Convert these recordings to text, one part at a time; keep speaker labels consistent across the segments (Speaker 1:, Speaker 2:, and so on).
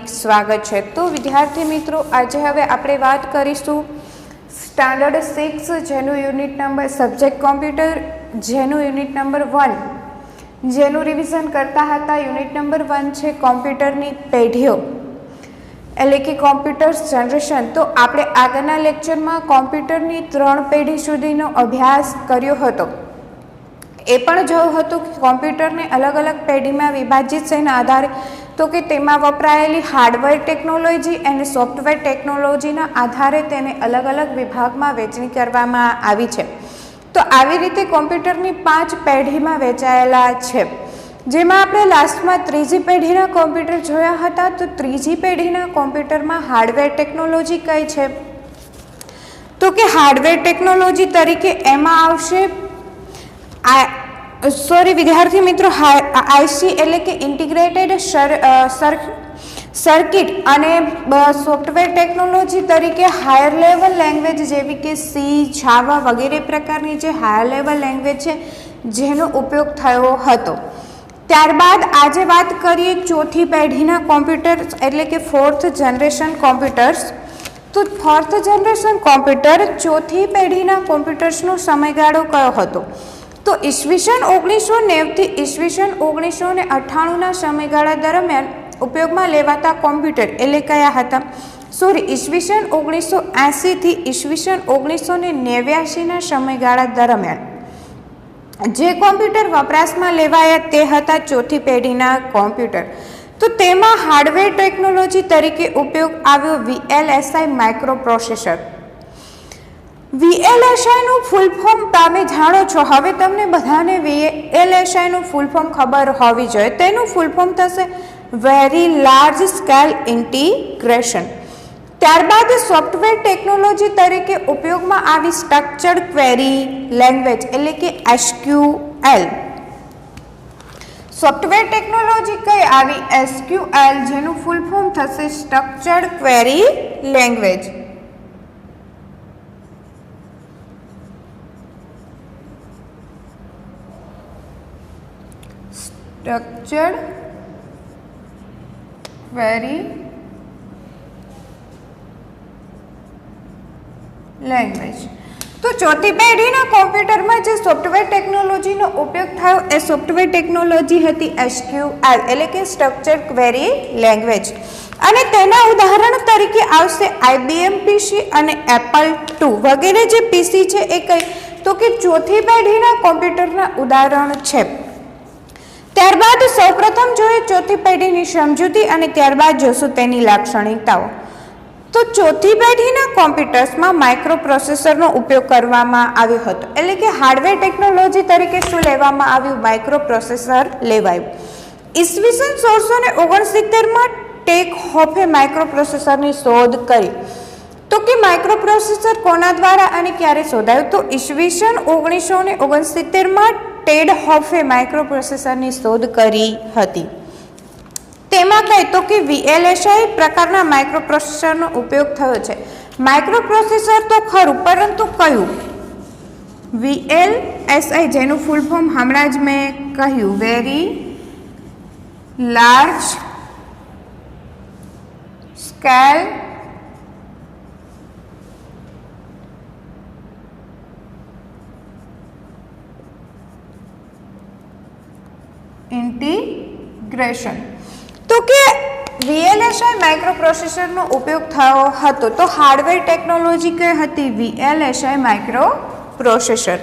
Speaker 1: स्वागत है। तो विद्यार्थी मित्रों, आज हवे आपणे बात करीशुं स्टैंडर्ड 6 जेनु यूनिट नंबर सब्जेक्ट कॉम्प्यूटर जेनु यूनिट नंबर 1 जेनु रिविजन करता हता। यूनिट नंबर 1 छे कॉम्प्यूटरनी पेढ़ीओ एटले के कॉम्प्यूटर्स जनरेशन। तो आपणे आगळना लेक्चरमां कॉम्प्यूटरनी 3 पेढ़ी सुधीनो अभ्यास कर्यो हतो। ए पण जोयुं हतुं के कॉम्प्यूटरने अलग अलग पेढ़ीमां विभाजित थईने आधारे तो कि तेमां वपरायेली हार्डवेर टेक्नोलॉजी अने सॉफ्टवेर टेक्नोलॉजीना आधारे तेने अलग अलग विभागमां वहेंचणी करवामां आवी छे। तो आवी रीते कॉम्प्यूटरनी 5 पेढ़ीमां वहेंचायेला छे, जेमां आपणे लास्टमां त्रीजी पेढ़ीना कॉम्प्यूटर जोया हता। तो त्रीजी पेढ़ीना कॉम्प्यूटरमां हार्डवेर टेक्नोलॉजी कई छे? तो कि हार्डवेर टेक्नोलॉजी तरीके एमां आवशे सॉरी विद्यार्थी मित्रों, आईसी एटले के इंटीग्रेटेड सर्किट अने सॉफ्टवेर टेक्नोलॉजी तरीके हायर लेवल लैंग्वेज जेवी के सी, जावा वगैरह प्रकारनी जे हायर लेवल लैंग्वेज है जेनो उपयोग थयो हतो। त्यारबाद आज बात करिए चौथी पेढ़ीना कॉम्प्यूटर एटले के 4th जनरेशन कॉम्प्यूटर्स। तो 4th जनरेशन कॉम्प्यूटर चौथी पेढ़ीना कॉम्प्यूटर्सनो समयगाळो कयो हतो? तो ईस्वीसन 1990 थी ईस्वीसन 1998 ना समयगाळा दरमियान उपयोगमां लेवाता कॉम्प्यूटर एटले कया हता? सॉरी, ईस्वीसन 1980 थी ईस्वीसन 1989 ना समयगाळा दरमियान जे कॉम्प्यूटर वपराशमां लेवाया ते हता चौथी पेढ़ीना कॉम्प्यूटर। तो तेमां हार्डवेर टेक्नोलॉजी तरीके उपयोग आव्यो VLSI माइक्रो प्रोसेसर। VLSI નું ફૂલ ફોર્મ તમે જાણો છો, હવે તમને બધાને VLSI નું ફૂલ ફોર્મ ખબર હોવી જોઈએ। તેનું ફૂલ ફોર્મ થશે વેરી લાર્જ સ્કેલ ઇન્ટિગ્રેશન। ત્યારબાદ સોફ્ટવેર ટેકનોલોજી તરીકે ઉપયોગમાં આવી સ્ટ્રક્ચર્ડ ક્વેરી લેંગ્વેજ એટલે કે SQL। સોફ્ટવેર ટેકનોલોજી કઈ આવી? SQL, જેનું ફૂલ ફોર્મ થશે structured query language. Structured query language. तो चौथी पेढ़ीना कॉम्प्यूटर में जो सॉफ्टवेर टेक्नोलॉजी नो उपयोग थयो ए सॉफ्टवेर टेक्नोलॉजी हती SQL एटले के स्ट्रक्चर्ड क्वेरी लैंग्वेज। अने तेना उदाहरण तरीके आवशे IBM PC अने Apple II वगैरह जे PC छे ए कई? तो कि चौथी पेढ़ीना कॉम्प्यूटरना उदाहरण छे। त्यारबाद सौप्रथम जोईए चौथी पेढ़ीनी समजूती अने त्यारबाद जोशुं तेनी लाक्षणिकताओ। तो चौथी पेढ़ीना कॉम्प्यूटर्समां माइक्रो प्रोसेसरनो उपयोग करवामां आव्यो हतो, एटले के हार्डवेर टेक्नोलॉजी तरीके शुं लेवामां आव्युं? Micro processor लेवायुं। ईस्वीसन 1669 मां टेक होफे माइक्रो प्रोसेसरनी शोध करी। तो कि माइक्रो प्रोसेसर कोना द्वारा अने क्यारे शोधायुं? तो ईस्वीसन 1969 मां टेड होफे माइक्रो प्रोसेसरनी शोध करी हती। तेमां कई? तो कि VLSI प्रकारना माइक्रो प्रोसेसरनो उपयोग थयो छे। माइक्रो प्रोसेसर तो खरुं, परंतु कयुं? VLSI, जेनुं फूल फॉर्म हमणां ज मैं कह्युं, वेरी लार्ज स्केल इंटीग्रेशन। तो कि VLSI माइक्रो प्रोसेसर नो उपयोग थयो हतो। तो हार्डवेर टेक्नोलॉजी कई हती? VLSI micro processor.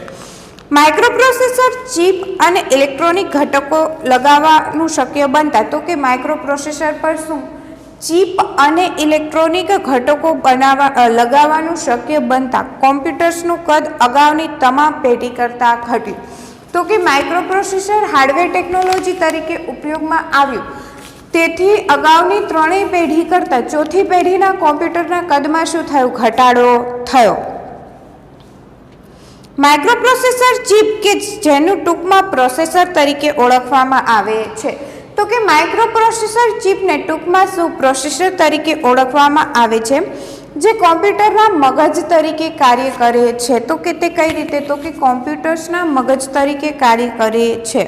Speaker 1: Micro processor chip अने इलेक्ट्रॉनिक घटको लगाववानुं शक्य बनता। तो कि माइक्रो प्रोसेसर पर शुं चीप अने इलेक्ट्रॉनिक घटको लगाववानुं शक्य बनता कॉम्प्यूटर्सनुं कद अगाउनी तमाम पेढ़ी करता घट्युं। तो कि माइक्रो प्रोसेसर हार्डवेर टेक्नोलॉजी तरीके उपयोग में आव्युं, तेथी अगाउनी 3 पेढ़ी करता चौथी पेढ़ीना कॉम्प्यूटरना कदमां शुं थयुं? घटाडो थयो। माइक्रो प्रोसेसर चीप के जेनुं टूंकमां प्रोसेसर तरीके ओळखवामां आवे छे। तो कि माइक्रो प्रोसेसर चीप ने टूंकमां शुं प्रोसेसर तरीके ओळखवामां आवे छे, जे कॉम्प्यूटरना मगज तरीके कार्य करे छे। तो कि ते कई रीते? तो कि कॉम्प्यूटर्सना मगज तरीके कार्य करे छे।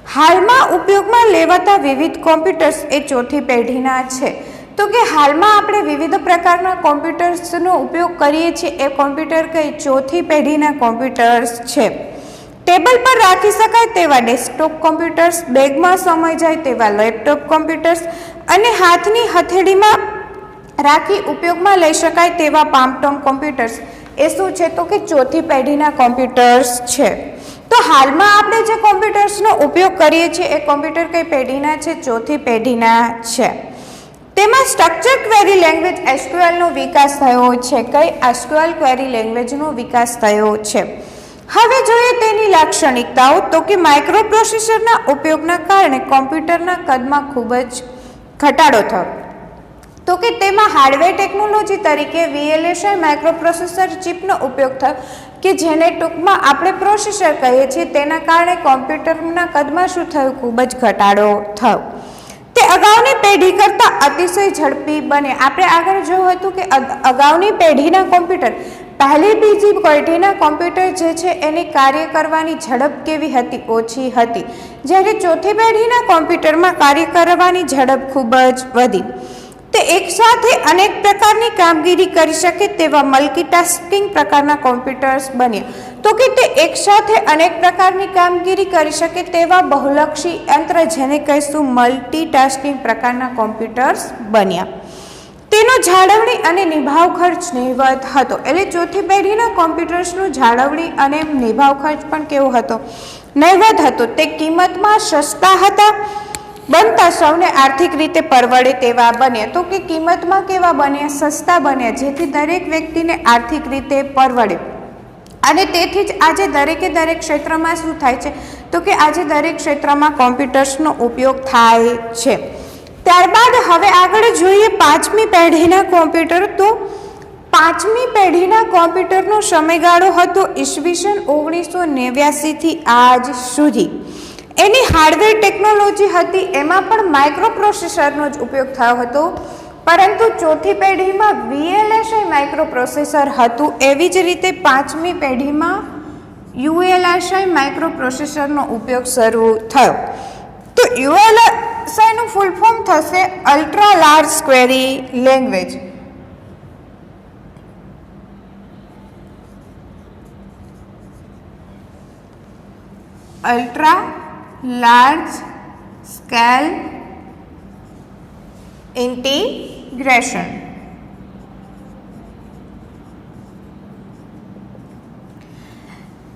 Speaker 1: हाल में उपयोग में लेवाता विविध कॉम्प्यूटर्स ए चौथी पेढ़ीना छे। તો કે હાલમાં આપણે વિવિધ પ્રકારના કોમ્પ્યુટર્સનો ઉપયોગ કરીએ છીએ એ કોમ્પ્યુટર કઈ ચોથી પેઢીના કોમ્પ્યુટર્સ છે. ટેબલ પર રાખી શકાય તેવા ડેસ્કટોપ કોમ્પ્યુટર્સ, બેગમાં સમાઈ જાય તેવા લેપટોપ કોમ્પ્યુટર્સ અને હાથની હથેળીમાં રાખી ઉપયોગમાં લઈ શકાય તેવા પામટોમ કોમ્પ્યુટર્સ એ શું છે તો કે ચોથી પેઢીના કોમ્પ્યુટર્સ છે. તો હાલમાં આપણે જે કોમ્પ્યુટર્સનો ઉપયોગ કરીએ છીએ એ કોમ્પ્યુટર કઈ પેઢીના છે? ચોથી પેઢીના છે. તેમાં સ્ટ્રક્ચર ક્વેરી લેંગ્વેજ SQL નો વિકાસ થયો છે. કઈ? SQL ક્વેરી લેંગ્વેજનો વિકાસ થયો છે. હવે જોઈએ તેની લાક્ષણિકતાઓ. તો કે માઇક્રો પ્રોસેસરના ઉપયોગના કારણે કોમ્પ્યુટરના કદમાં ખૂબ જ ઘટાડો થયો. તો કે તેમાં હાર્ડવેર ટેકનોલોજી તરીકે VLSI માઇક્રોપ્રોસેસર ચિપનો ઉપયોગ થયો કે જેને ટૂંકમાં આપણે પ્રોસેસર કહીએ છીએ. તેના કારણે કોમ્પ્યુટરના કદમાં શું થયું? ખૂબ જ ઘટાડો થયો. તે અગાઉની પેઢી કરતાં અતિશય ઝડપી બને. આપણે આગળ જોયું હતું કે અગાઉની પેઢીના કોમ્પ્યુટર પહેલી બીજી પેઢીના કોમ્પ્યુટર જે છે એની કાર્ય કરવાની ઝડપ કેવી હતી? ઓછી હતી. જ્યારે ચોથી પેઢીના કોમ્પ્યુટરમાં કાર્ય કરવાની ઝડપ ખૂબ જ વધી. તે એકસાથે અનેક પ્રકારની કામગીરી કરી શકે તેવા મલ્ટીટાસ્કિંગ પ્રકારના કોમ્પ્યુટર્સ બન્યા. તો કે તે એકસાથે અનેક પ્રકારની કામગીરી કરી શકે તેવા બહુલક્ષી યંત્ર જેને કહીશું મલ્ટીટાસ્કિંગ પ્રકારના કોમ્પ્યુટર્સ બન્યા. તેનો જાળવણી અને નિભાવ ખર્ચ નહિવત હતો. એટલે ચોથી પેઢીના કોમ્પ્યુટર્સનું જાળવણી અને નિભાવ ખર્ચ પણ કેવો હતો? નહિવત હતો. તે કિંમતમાં સસ્તા હતા, બનતા સૌને આર્થિક રીતે પરવડે તેવા બન્યા. તો કે કિંમતમાં કેવા બન્યા? સસ્તા બન્યા, જેથી દરેક વ્યક્તિને આર્થિક રીતે પરવડે. અને તેથી જ આજે દરેક ક્ષેત્રમાં શું થાય છે? તો કે આજે દરેક ક્ષેત્રમાં કોમ્પ્યુટર્સનો ઉપયોગ થાય છે. ત્યારબાદ હવે આગળ જોઈએ પાંચમી પેઢીના કોમ્પ્યુટર. તો પાંચમી પેઢીના કોમ્પ્યુટરનો સમયગાળો હતો ઈસવીસન 1989 થી આજ સુધી. એની હાર્ડવેર ટેકનોલોજી હતી એમાં પણ માઇક્રો પ્રોસેસરનો જ ઉપયોગ થયો હતો. પરંતુ ચોથી પેઢીમાં VLSI માઇક્રો પ્રોસેસર હતું. એવી જ રીતે પાંચમી પેઢીમાં ULSI માઇક્રો પ્રોસેસરનો ઉપયોગ શરૂ થયો. તો ULSI નું ફૂલ ફોર્મ થશે ultra large query language. Ultra large scale integration.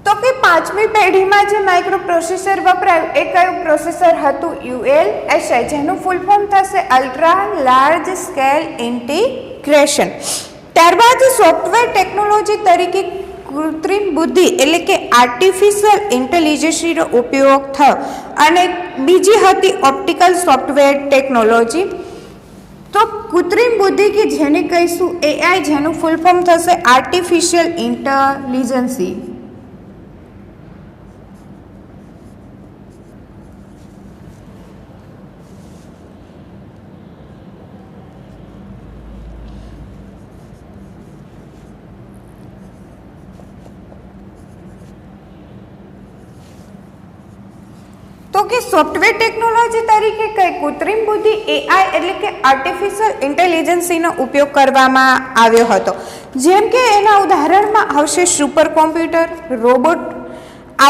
Speaker 1: તો કે પાંચમી પેઢીમાં જે માઇક્રો પ્રોસેસર વપરાયું એ કયું પ્રોસેસર હતું? ULSI, જેનું ફૂલ ફોર્મ થશે અલ્ટ્રા લાર્જ સ્કેલ ઇન્ટિગ્રેશન. ત્યારબાદ સોફ્ટવેર ટેકનોલોજી તરીકે કૃત્રિમ બુદ્ધિ એટલે કે આર્ટિફિશિયલ ઇન્ટેલિજન્સનો ઉપયોગ થયો અને બીજી હતી ઓપ્ટિકલ સોફ્ટવેર ટેકનોલોજી. તો કૃત્રિમ બુદ્ધિ કે જેને કહીશું AI, જેનું ફૂલ ફોર્મ થશે આર્ટિફિશિયલ ઇન્ટેલિજન્સી. તો કે સોફ્ટવેર ટેકનોલોજી તરીકે કઈ કૃત્રિમ બુદ્ધિ AI એટલે કે આર્ટિફિશિયલ ઇન્ટેલિજન્સનો ઉપયોગ કરવામાં આવ્યો હતો. જેમ કે એના ઉદાહરણમાં આવશે super computer, robot,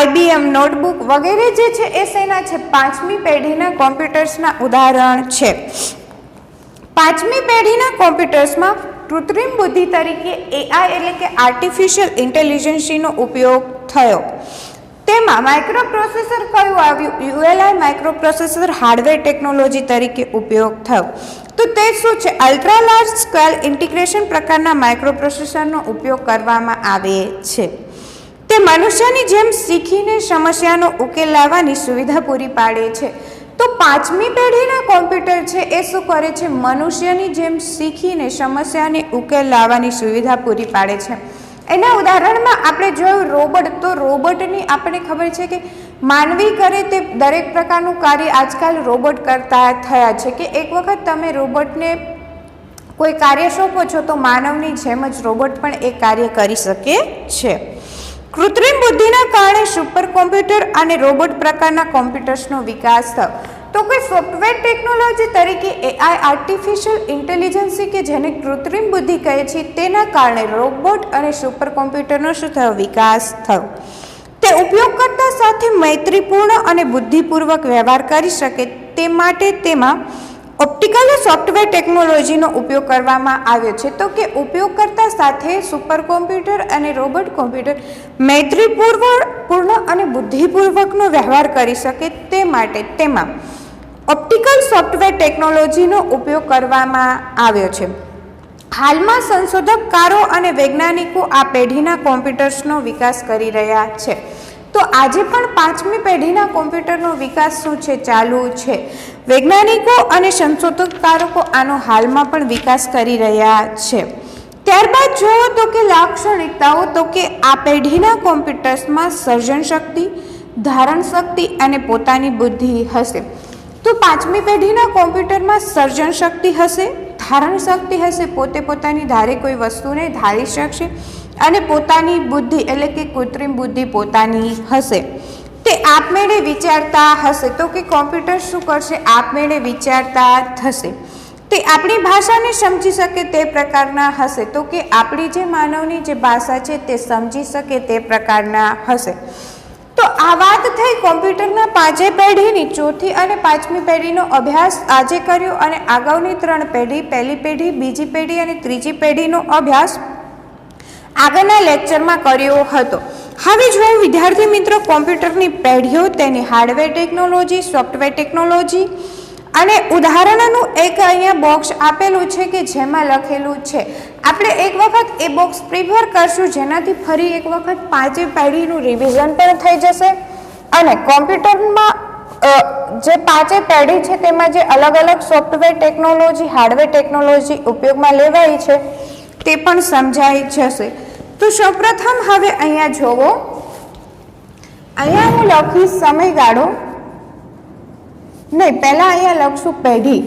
Speaker 1: IBM notebook વગેરે જે છે એ શેના છે? પાંચમી પેઢીના કોમ્પ્યુટર્સના ઉદાહરણ છે. પાંચમી પેઢીના કોમ્પ્યુટર્સમાં કૃત્રિમ બુદ્ધિ તરીકે AI એટલે કે આર્ટિફિશિયલ ઇન્ટેલિજન્સનો ઉપયોગ થયો. તેમાં માઇક્રોપ્રોસેસર કયું આવ્યું? ULI માઇક્રોપ્રોસેસર હાર્ડવેર ટેકનોલોજી તરીકે ઉપયોગ થયો. તો તે શું છે? અલ્ટ્રા લાર્જ સ્કેલ ઇન્ટિગ્રેશન પ્રકારના માઇક્રોપ્રોસેસરનો ઉપયોગ કરવામાં આવે છે. તે મનુષ્યની જેમ શીખીને સમસ્યાનો ઉકેલ લાવવાની સુવિધા પૂરી પાડે છે. તો પાંચમી પેઢીના કોમ્પ્યુટર છે એ શું કરે છે? મનુષ્યની જેમ શીખીને સમસ્યાને ઉકેલ લાવવાની સુવિધા પૂરી પાડે છે. એના ઉદાહરણમાં આપણે જોયું રોબોટ. તો રોબોટની આપણને ખબર છે કે માનવી કરે તે દરેક પ્રકારનું કાર્ય આજકાલ રોબોટ કરતા થયા છે. કે એક વખત તમે રોબોટને કોઈ કાર્ય સોંપો છો તો માનવની જેમ જ રોબોટ પણ એ કાર્ય કરી શકે છે. કૃત્રિમ બુદ્ધિના કારણે સુપર કોમ્પ્યુટર અને રોબોટ પ્રકારના કોમ્પ્યુટર્સનો વિકાસ થયો. તો કે સોફ્ટવેર ટેકનોલોજી તરીકે એઆઈ આર્ટિફિશિયલ ઇન્ટેલિજન્સ કે જેને કૃત્રિમ બુદ્ધિ કહે છે તેના કારણે રોબોટ અને સુપર કોમ્પ્યુટરનો શું થયો? વિકાસ થયો. તે ઉપયોગકર્તા સાથે મૈત્રીપૂર્ણ અને બુદ્ધિપૂર્વક વ્યવહાર કરી શકે તે માટે તેમાં ઓપ્ટિકલ સોફ્ટવેર ટેકનોલોજીનો ઉપયોગ કરવામાં આવ્યો છે. તો કે ઉપયોગકર્તા સાથે સુપર કોમ્પ્યુટર અને રોબોટ કોમ્પ્યુટર મૈત્રીપૂર્ણ અને બુદ્ધિપૂર્વકનો વ્યવહાર કરી શકે તે માટે તેમાં ઓપ્ટિકલ સોફ્ટવેર ટેકનોલોજીનો ઉપયોગ કરવામાં આવ્યો છે. હાલમાં સંશોધકકારો અને વૈજ્ઞાનિકો આ પેઢીના કોમ્પ્યુટર્સનો વિકાસ કરી રહ્યા છે. તો આજે પણ 5મી પેઢીના કોમ્પ્યુટરનો વિકાસ શું છે? ચાલુ છે. વૈજ્ઞાનિકો અને સંશોધકકારો આનો હાલમાં પણ વિકાસ કરી રહ્યા છે. ત્યારબાદ જુઓ તો કે લાક્ષણિકતાઓ, તો કે આ પેઢીના કોમ્પ્યુટર્સમાં સર્જન શક્તિ, ધારણ શક્તિ અને પોતાની બુદ્ધિ હશે. તો 5મી પેઢીના કોમ્પ્યુટરમાં સર્જન શક્તિ હશે, ધારણ શક્તિ હશે, પોતે પોતાની ધારે કોઈ વસ્તુને ધારી શકશે અને પોતાની બુદ્ધિ એટલે કે કૃત્રિમ બુદ્ધિ પોતાની હશે. તે આપમેળે વિચારતા હશે. તો કે કોમ્પ્યુટર શું કરશે? આપમેળે વિચારતા થશે. તે આપણી ભાષાને સમજી શકે તે પ્રકારના હશે. તો કે આપણી જે માનવની જે ભાષા છે તે સમજી શકે તે પ્રકારના હશે. તો આ વાત થઈ કોમ્પ્યુટરના 5 પેઢીની. ચોથી અને 5મી પેઢીનો અભ્યાસ આજે કર્યો અને અગાઉની 3 પેઢી, પહેલી પેઢી, બીજી પેઢી અને ત્રીજી પેઢીનો અભ્યાસ આગળના લેક્ચરમાં કર્યો હતો. હવે જો વિદ્યાર્થી મિત્રો કોમ્પ્યુટરની પેઢીઓ, તેની હાર્ડવેર ટેકનોલોજી, સોફ્ટવેર ટેકનોલોજી અને ઉદાહરણોનું એક અહીંયા બોક્સ આપેલું છે કે જેમાં લખેલું છે. આપણે એક વખત એ બોક્સ પ્રિફર કરશું જેનાથી ફરી એક વખત 5 પેઢીનું રિવિઝન પણ થઈ જશે અને કોમ્પ્યુટરમાં જે 5 પેઢી છે તેમાં જે અલગ અલગ સોફ્ટવેર ટેકનોલોજી, હાર્ડવેર ટેકનોલોજી ઉપયોગમાં લેવાય છે તે પણ સમજાઈ જશે. તો સૌપ્રથમ હવે અહીંયા જોવો, અહીંયા હું લખીશ સમયગાળો, નહીં પહેલા અહીંયા લખશું પેઢી.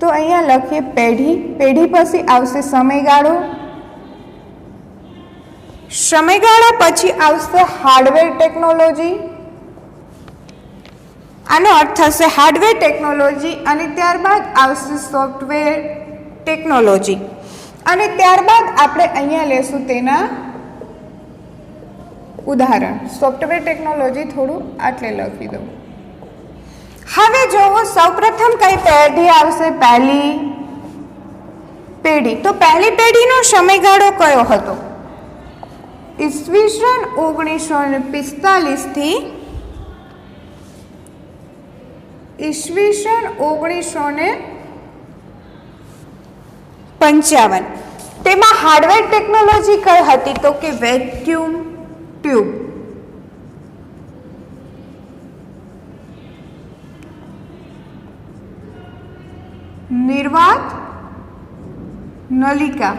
Speaker 1: તો અહીંયા લખીએ પેઢી, પેઢી પછી આવશે સમયગાળો, સમયગાળા પછી આવશે હાર્ડવેર ટેકનોલોજી, આનો અર્થ થશે હાર્ડવેર ટેકનોલોજી, અને ત્યારબાદ આવશે સોફ્ટવેર ટેકનોલોજી, અને ત્યારબાદ આપણે અહીંયા લેશું તેના ઉદાહરણ. સોફ્ટવેર ટેકનોલોજી થોડું આટલે લખી દઉં. હવે જોવો સૌપ્રથમ કઈ પેઢી આવશે? પહેલી પેઢી. તો પહેલી પેઢીનો સમયગાળો કયો હતો? ઈસવીસન 1945 થી ઈસવીસન 1955. તેમાં હાર્ડવેર ટેકનોલોજી કઈ હતી? તો કે વેક્યુમ ટ્યુબ, નિર્વાત નલિકા.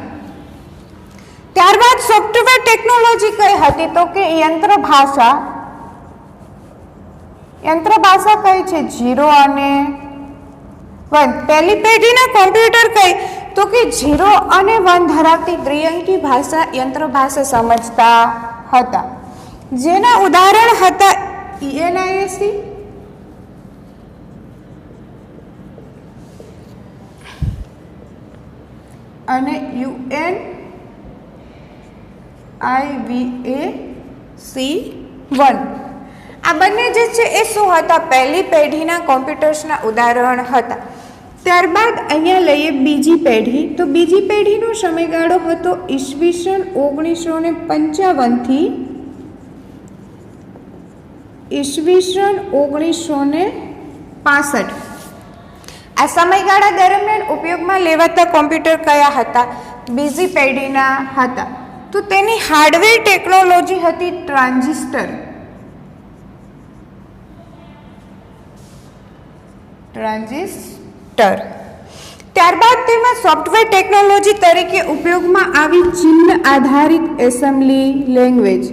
Speaker 1: ત્યારબાદ સોફ્ટવેર ટેકનોલોજી કઈ હતી? તો કે યંત્ર ભાષા. યંત્ર ભાષા કઈ છે? 0 અને 1. પહેલી પેઢીના કોમ્પ્યુટર કઈ? તો કે 0 અને 1 ધરાવતી દ્વિઅંકી ભાષા યંત્ર ભાષા સમજતા હતા, જેના ઉદાહરણ હતા ENIAC, અને UNIVAC-1. આ બંને જે છે એ શું હતા? પહેલી પેઢીના કોમ્પ્યુટર્સના ઉદાહરણ હતા. ત્યારબાદ અહીંયા લઈએ બીજી પેઢી. તો બીજી પેઢીનો સમયગાળો હતો ઈસવીસન 1955 થી ઈસવીસન 1965. આ સમયગાળા દરમિયાન ઉપયોગમાં લેવાતા કોમ્પ્યુટર કયા હતા? બીજી પેઢીના હતા. તો તેની હાર્ડવેર ટેકનોલોજી હતી ટ્રાન્ઝિસ્ટર. ત્યારબાદ તેમાં સોફ્ટવેર ટેકનોલોજી તરીકે ઉપયોગમાં આવી ચિહ્ન આધારિત એસેમ્બલી લેંગ્વેજ.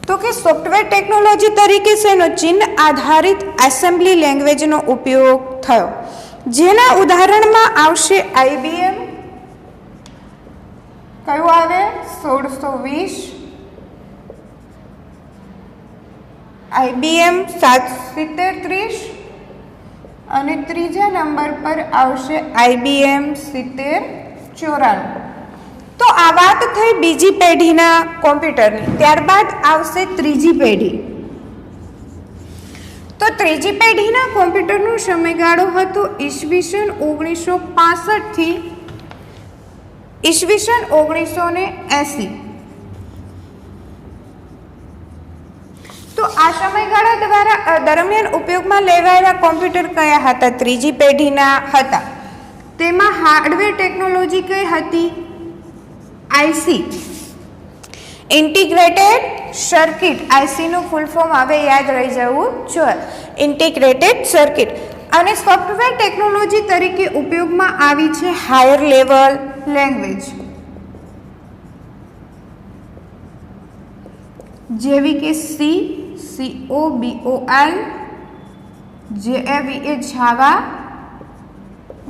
Speaker 1: તો કે સોફ્ટવેર ટેકનોલોજી તરીકે શેનો? ચિહ્ન આધારિત એસેમ્બલી લેંગ્વેજનો ઉપયોગ થયો. જેના ઉદાહરણમાં આવશે IBM, કયું આવે 1620, IBM 730 અને ત્રીજા નંબર પર આવશે IBM 7094. તો આ વાત થઈ બીજી પેઢીના કોમ્પ્યુટરની. ત્યારબાદ આવશે ત્રીજી પેઢી. તો ત્રીજી પેઢીના કોમ્પ્યુટરનો સમયગાળો હતો ઈસવીસન 1965 થી ઈસવીસન 1980. તો આ સમયગાળા દરમિયાન ઉપયોગમાં લેવાયેલા કોમ્પ્યુટર કયા હતા? ત્રીજી પેઢીના હતા. તેમાં હાર્ડવેર ટેકનોલોજી કઈ હતી? IC, integrated circuit. IC નું ફૂલ ફોર્મ હવે યાદ રહી જવું જોઈએ, ઇન્ટિગ્રેટેડ સર્કિટ. અને સોફ્ટવેર ટેકનોલોજી તરીકે ઉપયોગમાં આવી છે હાયર લેવલ લેંગ્વેજ, જેવી કે COBOL, JAVA, જાવા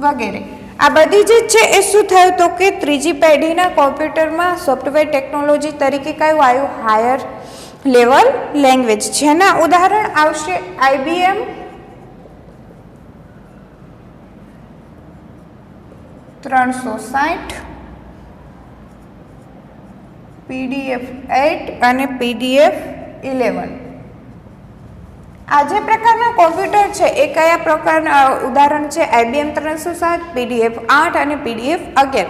Speaker 1: વગેરે. આ બધી જે છે એ શું થયું તો કે ત્રીજી પેઢીના કોમ્પ્યુટરમાં સોફ્ટવેર ટેકનોલોજી તરીકે કયું આવ્યું? Higher level language. જેના ઉદાહરણ આવશે IBM 360, PDF8 અને PDF11. આ જે પ્રકારના કોમ્પ્યુટર છે એ કયા પ્રકારના ઉદાહરણ છે? IBM 360, PDF8 અને PDF11,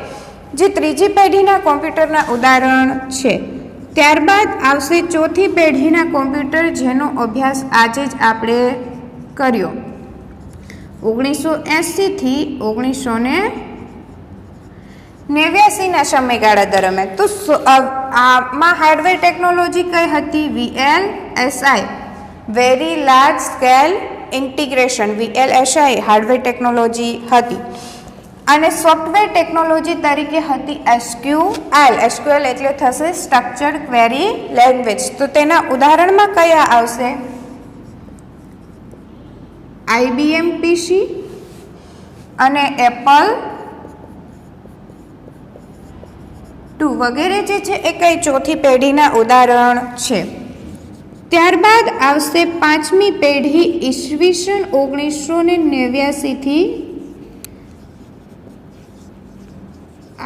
Speaker 1: જે ત્રીજી પેઢીના કોમ્પ્યુટરના ઉદાહરણ છે. ત્યારબાદ આવશે ચોથી પેઢીના કોમ્પ્યુટર, જેનો અભ્યાસ આજે જ આપણે કર્યો 1980 થી 1989ના સમયગાળા દરમિયાન. તો આમાં હાર્ડવેર ટેકનોલોજી કઈ હતી? VLSI, very large scale integration, VLSI hardware technology હતી. અને સોફ્ટવેર ટેકનોલોજી તરીકે હતી SQL. SQL એટલે થશે સ્ટ્રક્ચર્ડ ક્વેરી લેંગ્વેજ. તો તેના ઉદાહરણમાં કયા આવશે? IBM PC અને Apple II વગેરે જે છે એ કઈ ચોથી પેઢીના ઉદાહરણ છે. ત્યારબાદ આવશે પાંચમી પેઢી ઈસવીસન 1989 થી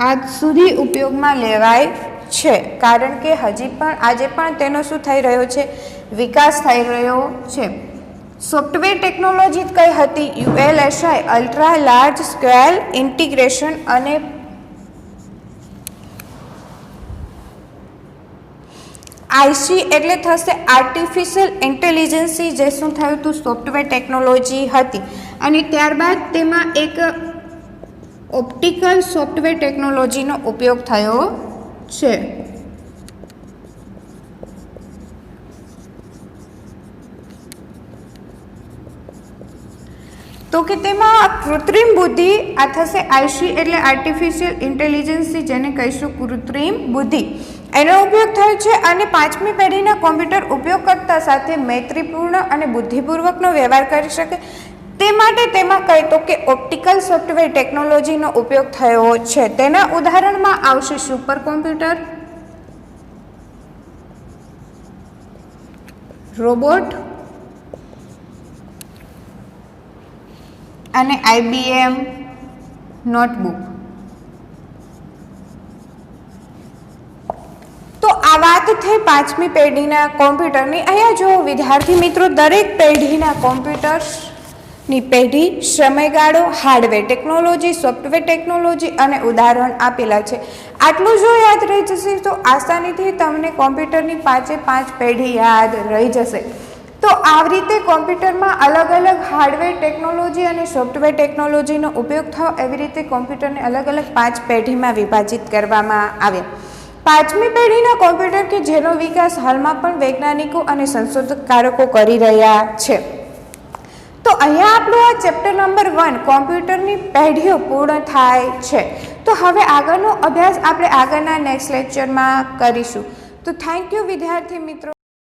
Speaker 1: આજ સુધી ઉપયોગમાં લેવાય છે, કારણ કે હજી પણ આજે પણ તેનો શું થઈ રહ્યો છે? વિકાસ થઈ રહ્યો છે. સોફ્ટવેર ટેકનોલોજી કઈ હતી? ULSI, ultra large scale integration. અને IC એટલે થશે આર્ટિફિશિયલ ઇન્ટેલિજન્સી, જે શું થયું હતું? સોફ્ટવેર ટેકનોલોજી હતી. અને ત્યારબાદ તેમાં એક ઓપ્ટિકલ સોફ્ટવેર ટેકનોલોજીનો ઉપયોગ થયો છે. તો કે તેમાં કૃત્રિમ બુદ્ધિ આ થશે IC એટલે આર્ટિફિશિયલ ઇન્ટેલિજન્સી, જેને કહીશું કૃત્રિમ બુદ્ધિ, એનો ઉપયોગ થયો છે. અને પાંચમી પેઢીના કોમ્પ્યુટર ઉપયોગકર્તા સાથે મૈત્રીપૂર્ણ અને બુદ્ધિપૂર્વકનો વ્યવહાર કરી શકે તે માટે તેમાં કહે તો કે ઓપ્ટિકલ સોફ્ટવેર ટેકનોલોજીનો ઉપયોગ થયો છે. તેના ઉદાહરણમાં આવશે સુપર કોમ્પ્યુટર, રોબોટ અને IBM નોટબુક. તો આ વાત થઈ પાંચમી પેઢીના કોમ્પ્યુટરની. અહીંયા જો વિદ્યાર્થી મિત્રો, દરેક પેઢીના કોમ્પ્યુટર્સની પેઢી, સમયગાળો, હાર્ડવેર ટેકનોલોજી, સોફ્ટવેર ટેકનોલોજી અને ઉદાહરણ આપેલા છે. આટલું જો યાદ રહી જશે તો આસાનીથી તમને કોમ્પ્યુટરની 5 પેઢી યાદ રહી જશે. તો આવી રીતે કોમ્પ્યુટરમાં અલગ અલગ હાર્ડવેર ટેકનોલોજી અને સોફ્ટવેર ટેકનોલોજીનો ઉપયોગ થયો. એવી રીતે કોમ્પ્યુટરને અલગ અલગ 5 પેઢીમાં વિભાજિત કરવામાં આવ્યા. પાંચમી પેઢીના કોમ્પ્યુટર કે જેનો વિકાસ હાલમાં પણ વૈજ્ઞાનિકો અને સંશોધનકારો કરી રહ્યા છે. તો અહીંયા આપણું આ ચેપ્ટર નંબર 1 કોમ્પ્યુટરની પેઢીઓ પૂર્ણ થાય છે. તો હવે આગળનો અભ્યાસ આપણે આગળના નેક્સ્ટ લેક્ચરમાં કરીશું. તો થેન્ક યુ વિદ્યાર્થી મિત્રો.